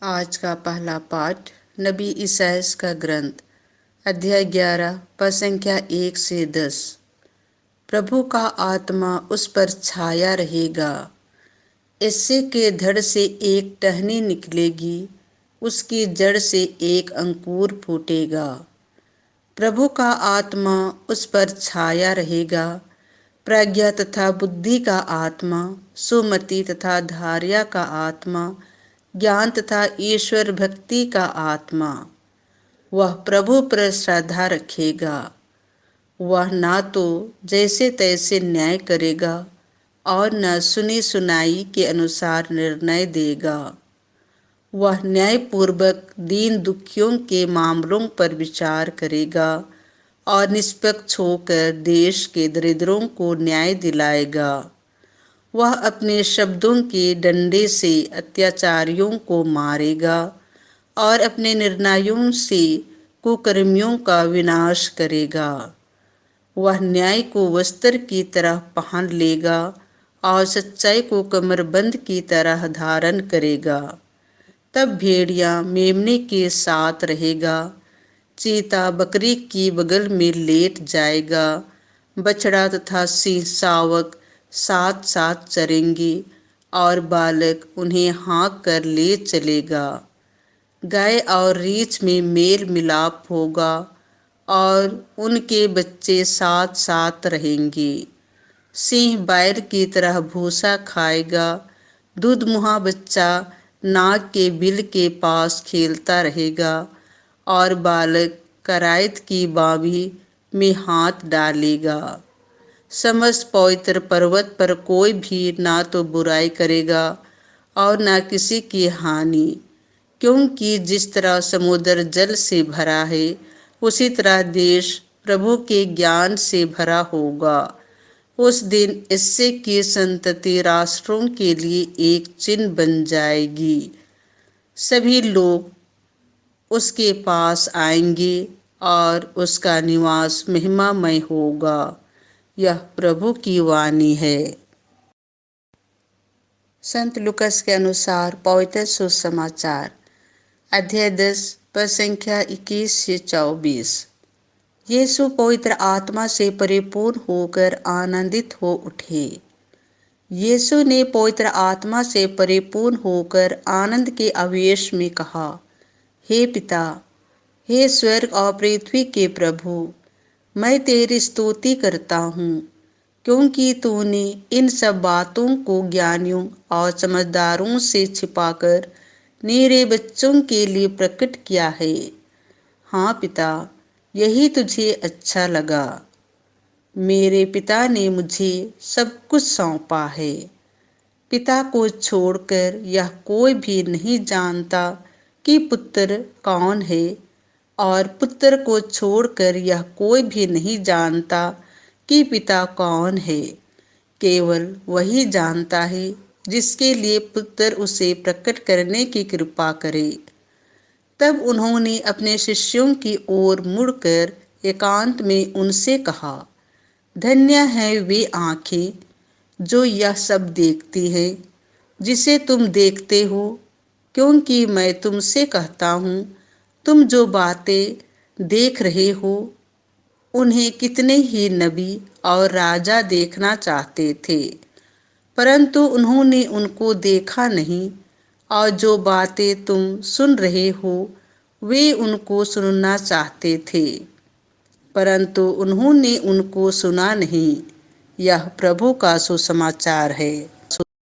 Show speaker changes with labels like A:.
A: आज का पहला पाठ नबी ईसायास का ग्रंथ अध्याय 11 पद संख्या 1 से 10। प्रभु का आत्मा उस पर छाया रहेगा। इससे के धड़ से एक टहनी निकलेगी, उसकी जड़ से एक अंकुर फूटेगा। प्रभु का आत्मा उस पर छाया रहेगा, प्रज्ञा तथा बुद्धि का आत्मा, सुमति तथा धार्या का आत्मा, ज्ञान तथा ईश्वर भक्ति का आत्मा। वह प्रभु पर श्रद्धा रखेगा। वह ना तो जैसे तैसे न्याय करेगा और न सुनी सुनाई के अनुसार निर्णय देगा। वह न्यायपूर्वक दीन दुखियों के मामलों पर विचार करेगा और निष्पक्ष होकर देश के दरिद्रों को न्याय दिलाएगा। वह अपने शब्दों के डंडे से अत्याचारियों को मारेगा और अपने निर्णयों से कुकर्मियों का विनाश करेगा। वह न्याय को वस्त्र की तरह पहन लेगा और सच्चाई को कमरबंद की तरह धारण करेगा। तब भेड़िया मेमने के साथ रहेगा, चीता बकरी की बगल में लेट जाएगा, बछड़ा तथा सिंह शावक साथ साथ चरेंगे और बालक उन्हें हाँक कर ले चलेगा। गाय और रीछ में मेल मिलाप होगा और उनके बच्चे साथ साथ रहेंगे। सिंह बैल की तरह भूसा खाएगा, दूधमुहा बच्चा नाग के बिल के पास खेलता रहेगा और बालक करायत की बावी में हाथ डालेगा। समस्त पवित्र पर्वत पर कोई भी ना तो बुराई करेगा और ना किसी की हानि, क्योंकि जिस तरह समुद्र जल से भरा है उसी तरह देश प्रभु के ज्ञान से भरा होगा। उस दिन इससे की संतति राष्ट्रों के लिए एक चिन्ह बन जाएगी। सभी लोग उसके पास आएंगे और उसका निवास महिमामय होगा। यह प्रभु की वाणी है। संत लूकास के अनुसार पवित्र सुसमाचार अध्याय 10 पद संख्या 21 से 24। यीशु पवित्र आत्मा से परिपूर्ण होकर आनंदित हो उठे। यीशु ने पवित्र आत्मा से परिपूर्ण होकर आनंद के आवेश में कहा, हे पिता, हे स्वर्ग और पृथ्वी के प्रभु, मैं तेरी स्तुति करता हूँ, क्योंकि तूने इन सब बातों को ज्ञानियों और समझदारों से छिपाकर मेरे बच्चों के लिए प्रकट किया है। हाँ पिता, यही तुझे अच्छा लगा। मेरे पिता ने मुझे सब कुछ सौंपा है। पिता को छोड़कर यह कोई भी नहीं जानता कि पुत्र कौन है, और पुत्र को छोड़कर यह कोई भी नहीं जानता कि पिता कौन है। केवल वही जानता है जिसके लिए पुत्र उसे प्रकट करने की कृपा करे। तब उन्होंने अपने शिष्यों की ओर मुड़कर एकांत में उनसे कहा, धन्य है वे आंखें जो यह सब देखती हैं जिसे तुम देखते हो, क्योंकि मैं तुमसे कहता हूँ, तुम जो बातें देख रहे हो उन्हें कितने ही नबी और राजा देखना चाहते थे, परंतु उन्होंने उनको देखा नहीं, और जो बातें तुम सुन रहे हो वे उनको सुनना चाहते थे, परंतु उन्होंने उनको सुना नहीं। यह प्रभु का सुसमाचार है।